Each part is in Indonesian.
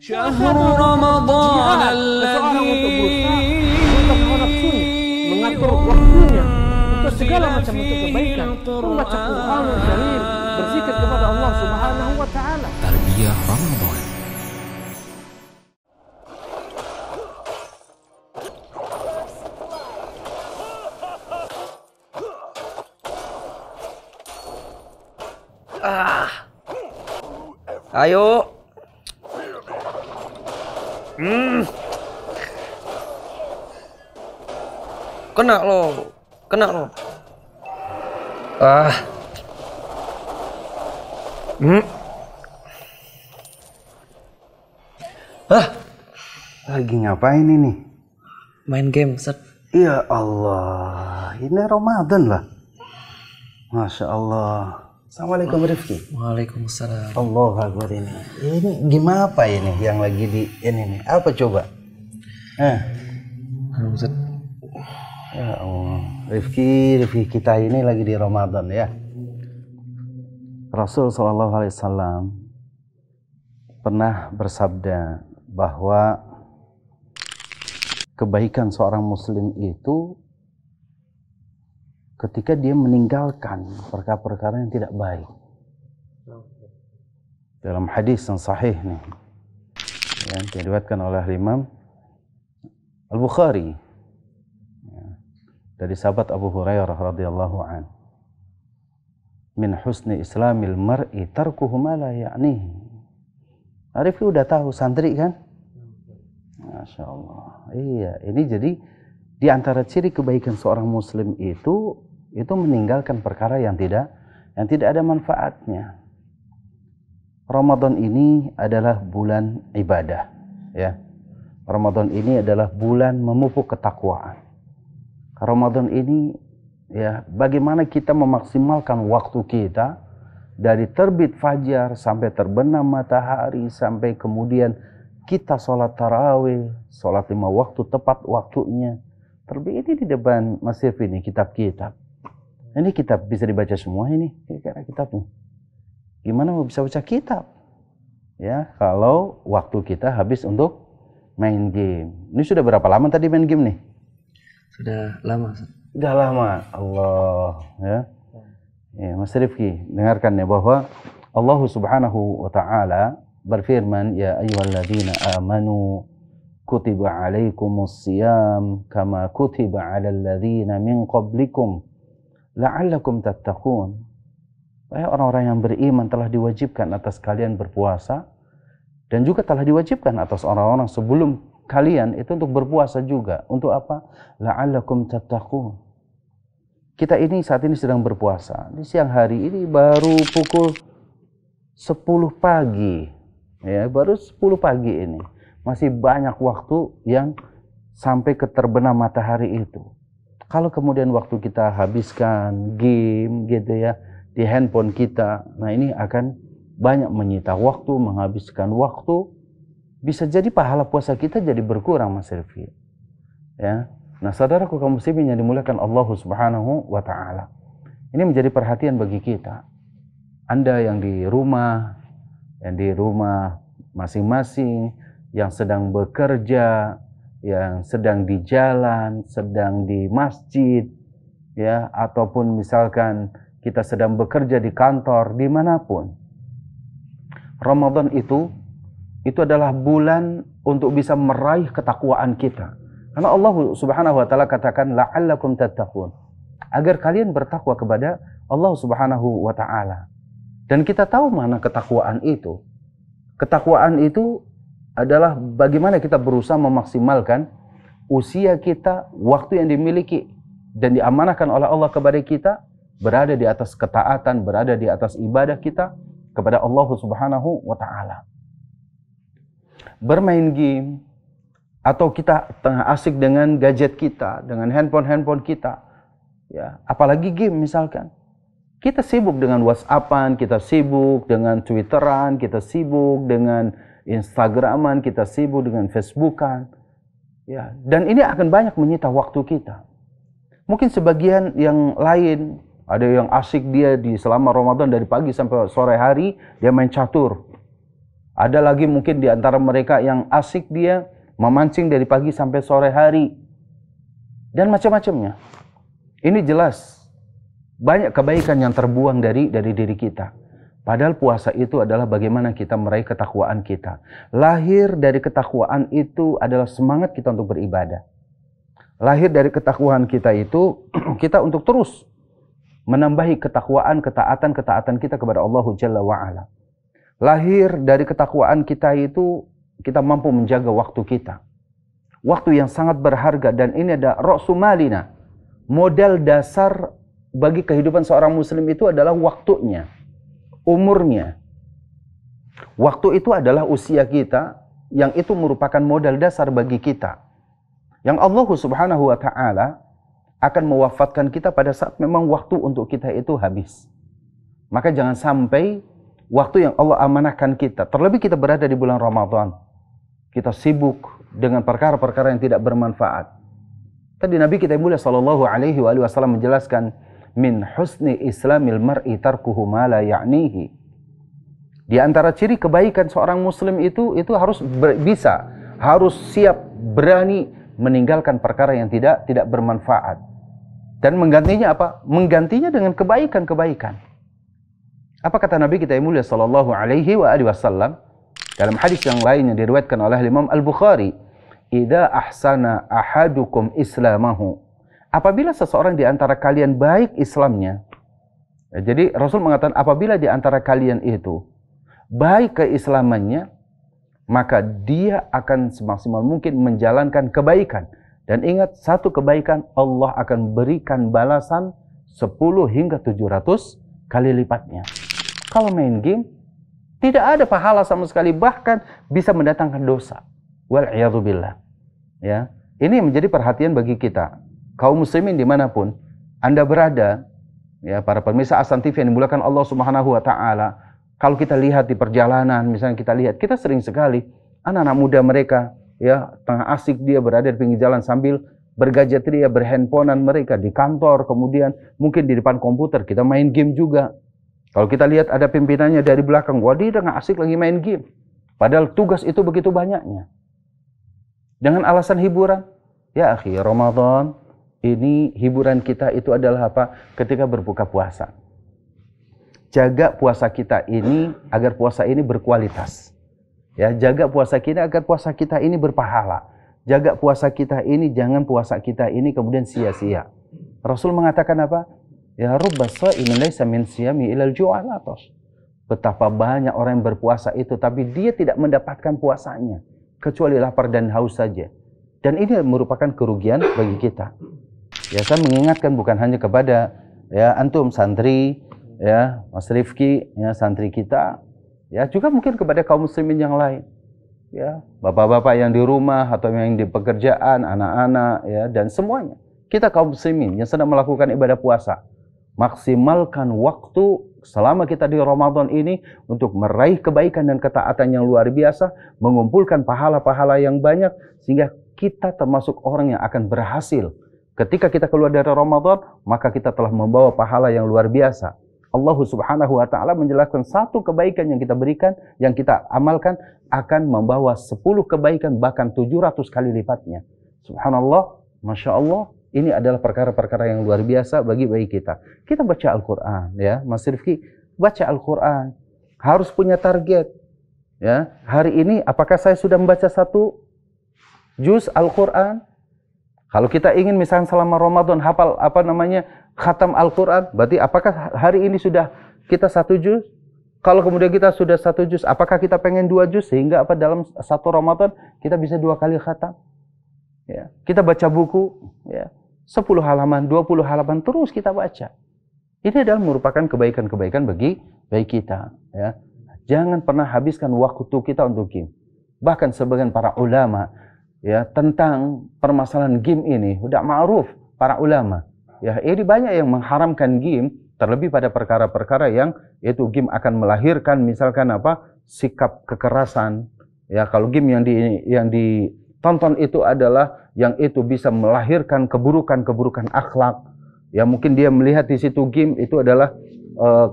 شهر رمضان الذي mengatur waktunya untuk segala macam bentuk kebaikan, membaca Quranul Karim, berzikir kepada Allah Subhanahu wa taala. Tarbiyah Ramadan. Ayo. Kena lo. Lagi ngapain ini? Main game, Ustaz. Ya Allah, ini Ramadan lah. Masya Allah. Assalamualaikum Rifki. Waalaikumsalam. Allahu Akbar ini. Ini gimana apa ini yang lagi di ini nih? Apa coba? Ustaz. Ya Allah. Rifki kita ini lagi di Ramadan ya. Rasul Shallallahu Alaihi Wasallam pernah bersabda bahwa kebaikan seorang muslim itu ketika dia meninggalkan perkara-perkara yang tidak baik. Dalam hadis yang sahih nih, yang diriwayatkan oleh Imam Al-Bukhari dari sahabat Abu Hurairah radhiyallahu an, min husni islamil mar'i tarkuhu ma la ya'nihi. Arif udah tahu santri kan? Masya Allah. Iya, ini jadi di antara ciri kebaikan seorang muslim itu meninggalkan perkara yang tidak ada manfaatnya. Ramadan ini adalah bulan ibadah, ya. Ramadan ini adalah bulan memupuk ketakwaan. Ramadan ini ya, bagaimana kita memaksimalkan waktu kita dari terbit fajar sampai terbenam matahari, sampai kemudian kita sholat tarawih, sholat 5 waktu tepat waktunya. Terlebih ini di depan masjid ini kitab-kitab. Ini kitab bisa dibaca semua ini, kira-kira kitabnya. Gimana mau bisa baca kitab? Ya, kalau waktu kita habis untuk main game. Ini sudah berapa lama tadi main game nih? Sudah lama. Sudah lama. Allah, ya. Ya, Mas Rifki, dengarkan ya bahwa Allah Subhanahu wa taala berfirman, ya ayyuhalladzina amanu kutiba alaikumus siyam kama kutiba alal ladzina min qablikum la'allakum tattaqun. Wahai orang-orang yang beriman, telah diwajibkan atas kalian berpuasa dan juga telah diwajibkan atas orang-orang sebelum kalian itu untuk berpuasa juga. Untuk apa? La'allakum tattaqun. Kita ini saat ini sedang berpuasa. Di siang hari ini baru pukul 10 pagi. Ya, baru 10 pagi ini. Masih banyak waktu yang sampai ke terbenam matahari itu. Kalau kemudian waktu kita habiskan game gitu ya di handphone kita, nah ini akan banyak menyita waktu, menghabiskan waktu. Bisa jadi pahala puasa kita jadi berkurang, Mas Rifki. Ya. Nah, saudaraku kaum muslimin yang dimuliakan Allah Subhanahu wa taala. Ini menjadi perhatian bagi kita. Anda yang di rumah masing-masing, yang sedang bekerja, yang sedang di jalan, sedang di masjid, ya, ataupun misalkan kita sedang bekerja di kantor, dimanapun. Ramadan itu adalah bulan untuk bisa meraih ketakwaan kita. Karena Allah Subhanahu wa taala katakan la'allakum tattaqun, agar kalian bertakwa kepada Allah Subhanahu wa taala. Dan kita tahu mana ketakwaan itu. Ketakwaan itu adalah bagaimana kita berusaha memaksimalkan usia kita, waktu yang dimiliki dan diamanahkan oleh Allah kepada kita, berada di atas ketaatan, berada di atas ibadah kita kepada Allah Subhanahu wa taala. Bermain game atau kita tengah asik dengan gadget kita, dengan handphone kita, ya, apalagi game misalkan. Kita sibuk dengan WhatsAppan, kita sibuk dengan Twitteran, kita sibuk dengan Instagraman, kita sibuk dengan Facebookan. Ya, dan ini akan banyak menyita waktu kita. Mungkin sebagian yang lain, ada yang asik dia di selama Ramadan dari pagi sampai sore hari, dia main catur. Ada lagi mungkin di antara mereka yang asik dia memancing dari pagi sampai sore hari. Dan macam-macamnya. Ini jelas banyak kebaikan yang terbuang dari diri kita. Padahal puasa itu adalah bagaimana kita meraih ketakwaan kita. Lahir dari ketakwaan itu adalah semangat kita untuk beribadah. Lahir dari ketakwaan kita itu, kita untuk terus menambahi ketakwaan, ketaatan kita kepada Allah Jalla wa'ala. Lahir dari ketakwaan kita itu, kita mampu menjaga waktu kita. Waktu yang sangat berharga, dan ini ada ra'su malina. Modal dasar bagi kehidupan seorang muslim itu adalah waktunya, umurnya. Waktu itu adalah usia kita, yang itu merupakan modal dasar bagi kita. Yang Allah Subhanahu wa ta'ala akan mewafatkan kita pada saat memang waktu untuk kita itu habis. Maka jangan sampai waktu yang Allah amanahkan kita, terlebih kita berada di bulan Ramadan, kita sibuk dengan perkara-perkara yang tidak bermanfaat. Tadi Nabi kita yang mulia sallallahu alaihi wasallam menjelaskan, min husni islamil mar'i tarkuhu ma la ya'nihi. Di antara ciri kebaikan seorang muslim itu harus harus siap, berani meninggalkan perkara yang tidak bermanfaat. Dan menggantinya apa? Menggantinya dengan kebaikan-kebaikan. Apa kata Nabi kita yang mulia sallallahu alaihi wasallam dalam hadis yang lain yang diriwayatkan oleh Imam Al-Bukhari, "Idza ahsana ahadukum islamahu." Apabila seseorang di antara kalian baik Islamnya. Jadi Rasul mengatakan apabila di antara kalian itu baik keislamannya, maka dia akan semaksimal mungkin menjalankan kebaikan. Dan ingat, satu kebaikan Allah akan berikan balasan 10 hingga 700 kali lipatnya. Kalau main game, tidak ada pahala sama sekali, bahkan bisa mendatangkan dosa. Wal'iyadzubillah. Ya, ini menjadi perhatian bagi kita. Kaum muslimin dimanapun Anda berada, ya, para pemirsa Ahsan TV yang dimulakan Allah Subhanahu wa ta'ala. Kalau kita lihat di perjalanan, misalnya kita sering sekali anak-anak muda mereka, ya, tengah asik dia berada di pinggir jalan sambil bergadget dia, berhandphonean mereka di kantor, kemudian mungkin di depan komputer kita main game juga. Kalau kita lihat ada pimpinannya dari belakang, wah dia tengah asik lagi main game. Padahal tugas itu begitu banyaknya. Dengan alasan hiburan, ya akhi, Ramadan ini hiburan kita itu adalah apa? Ketika berbuka puasa. Jaga puasa kita ini agar puasa ini berkualitas. Ya, jaga puasa kita agar puasa kita ini berpahala. Jaga puasa kita ini, jangan puasa kita ini kemudian sia-sia. Rasul mengatakan apa? Ya rubba sha'imin laisa min siyami ilal ju'al atas. Betapa banyak orang yang berpuasa itu tapi dia tidak mendapatkan puasanya kecuali lapar dan haus saja. Dan ini merupakan kerugian bagi kita. Ya, saya mengingatkan bukan hanya kepada ya antum santri, ya Mas Rifki, ya santri kita, ya juga mungkin kepada kaum muslimin yang lain, ya bapak-bapak yang di rumah atau yang di pekerjaan, anak-anak, ya dan semuanya. Kita kaum muslimin yang sedang melakukan ibadah puasa, maksimalkan waktu selama kita di Ramadan ini untuk meraih kebaikan dan ketaatan yang luar biasa, mengumpulkan pahala-pahala yang banyak sehingga kita termasuk orang yang akan berhasil. Ketika kita keluar dari Ramadan, maka kita telah membawa pahala yang luar biasa. Allah Subhanahu wa ta'ala menjelaskan satu kebaikan yang kita berikan, yang kita amalkan akan membawa 10 kebaikan bahkan 700 kali lipatnya. Subhanallah, Masya Allah, ini adalah perkara-perkara yang luar biasa bagi kita. Kita baca Al-Quran, ya Mas Rifki, baca Al-Quran. Harus punya target. Ya, hari ini apakah saya sudah membaca 1 juz Al-Quran? Kalau kita ingin misalnya selama Ramadan hafal khatam Al-Quran, berarti apakah hari ini sudah kita 1 juz? Kalau kemudian kita sudah 1 juz, apakah kita pengen 2 juz sehingga dalam 1 Ramadan kita bisa 2 kali khatam? Ya, kita baca buku, ya 10 halaman, 20 halaman terus kita baca. Ini adalah merupakan kebaikan-kebaikan bagi kita. Ya, jangan pernah habiskan waktu kita untuk game. Bahkan sebagian para ulama, ya tentang permasalahan game ini udah ma'ruf para ulama. Ya, ini banyak yang mengharamkan game, terlebih pada perkara-perkara yang itu game akan melahirkan misalkan sikap kekerasan. Ya, kalau game yang ditonton itu adalah yang itu bisa melahirkan keburukan-keburukan akhlak. Ya, mungkin dia melihat di situ game itu adalah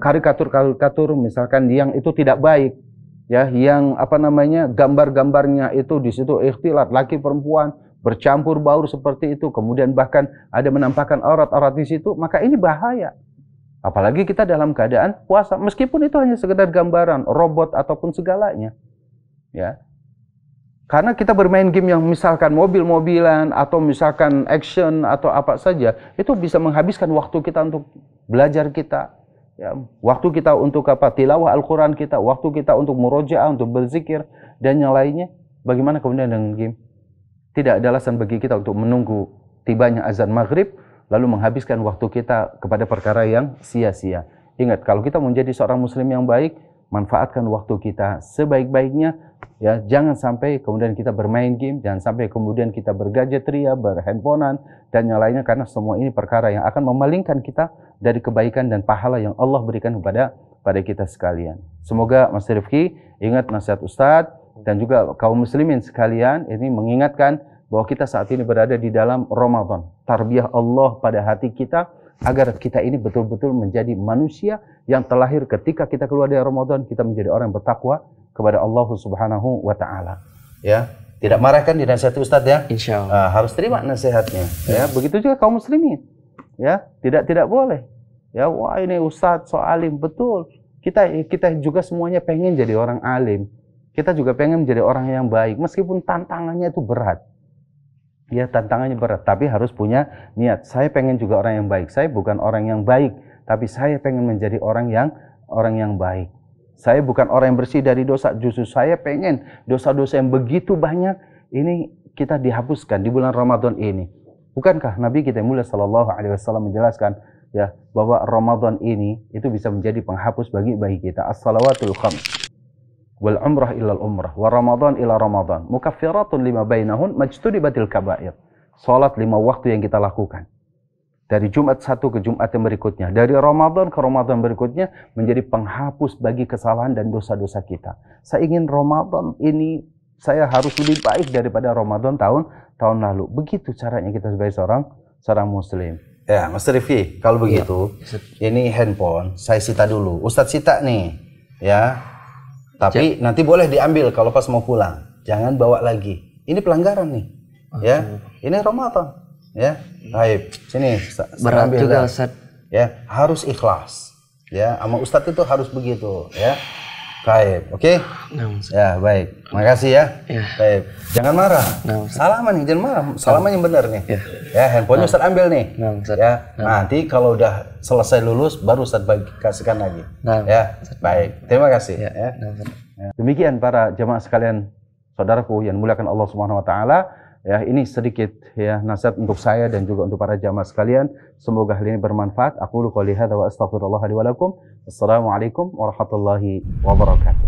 karikatur-karikatur misalkan yang itu tidak baik. ya, yang apa namanya, gambar-gambarnya itu di situ ikhtilat laki perempuan bercampur baur seperti itu, kemudian bahkan ada menampakkan aurat-aurat di situ, maka ini bahaya. Apalagi kita dalam keadaan puasa, meskipun itu hanya sekedar gambaran robot ataupun segalanya, ya. Karena kita bermain game yang misalkan mobil-mobilan atau misalkan action atau apa saja, itu bisa menghabiskan waktu kita untuk belajar kita, ya, waktu kita untuk apa, tilawah Al-Quran kita, waktu kita untuk murojaah, untuk berzikir dan yang lainnya. Bagaimana kemudian dengan game? Tidak ada alasan bagi kita untuk menunggu tibanya azan maghrib lalu menghabiskan waktu kita kepada perkara yang sia-sia. Ingat, kalau kita menjadi seorang muslim yang baik, manfaatkan waktu kita sebaik-baiknya, ya. Jangan sampai kemudian kita bermain game, jangan sampai kemudian kita bergadgetria, berhandphonean dan yang lainnya, karena semua ini perkara yang akan memalingkan kita dari kebaikan dan pahala yang Allah berikan pada kita sekalian. Semoga Mas Rifki ingat nasihat Ustadz dan juga kaum muslimin sekalian ini mengingatkan bahwa kita saat ini berada di dalam Ramadan. Tarbiyah Allah pada hati kita agar kita ini betul-betul menjadi manusia yang terlahir ketika kita keluar dari Ramadan, kita menjadi orang yang bertakwa kepada Allah Subhanahu wa taala. Ya, tidak marah kan dinasihati Ustadz ya? Insya Allah. Harus terima nasihatnya. Ya, begitu juga kaum muslimin. Ya, tidak boleh. Ya, wah ini Ustadz so alim, betul. Kita juga semuanya pengen jadi orang alim. Kita juga pengen menjadi orang yang baik meskipun tantangannya itu berat. Ya, tantangannya berat, tapi harus punya niat. Saya pengen juga orang yang baik. Saya bukan orang yang baik, tapi saya pengen menjadi orang yang baik. Saya bukan orang yang bersih dari dosa, justru saya pengen dosa-dosa yang begitu banyak ini kita dihapuskan di bulan Ramadan ini. Bukankah Nabi kita mulia sallallahu alaihi wasallam menjelaskan ya bahwa Ramadan ini itu bisa menjadi penghapus bagi kita. As-salawatul khams wal umrah ila umrah wa Ramadan ila Ramadan mukaffiratun lima bainahun majtunibatil kaba'ir. Salat 5 waktu yang kita lakukan dari Jumat satu ke Jumat yang berikutnya, dari Ramadan ke Ramadan berikutnya, menjadi penghapus bagi kesalahan dan dosa-dosa kita. Saya ingin Ramadan ini saya harus lebih baik daripada Ramadan tahun lalu. Begitu caranya kita sebagai seorang muslim. Ya, Mas Rifki, kalau begitu ini handphone saya sita dulu. Ustadz sita nih, ya. Tapi nanti boleh diambil kalau pas mau pulang. Jangan bawa lagi. Ini pelanggaran nih. Ya, ini Ramadan. Ya, baik. Sini. Berat juga Ustaz. Ya, harus ikhlas. Ya, sama Ustadz itu harus begitu. Ya, baik. Oke. Ya, baik. Makasih ya. Baik. Jangan marah. Salaman nih, jangan marah. Salaman yang benar nih. Ya, handphonenya Ustadz ambil nih. Ya, nanti kalau udah selesai lulus baru Ustadz kasihkan lagi. Ya, baik. Terima kasih. Ya. Demikian para jemaah sekalian, saudaraku yang dimuliakan Allah Subhanahu wa taala. Ya, ini sedikit ya nasihat untuk saya dan juga untuk para jamaah sekalian. Semoga hal ini bermanfaat. Aqulu qouli hadza wa astaghfirullah li wa lakum. Assalamualaikum warahmatullahi wabarakatuh.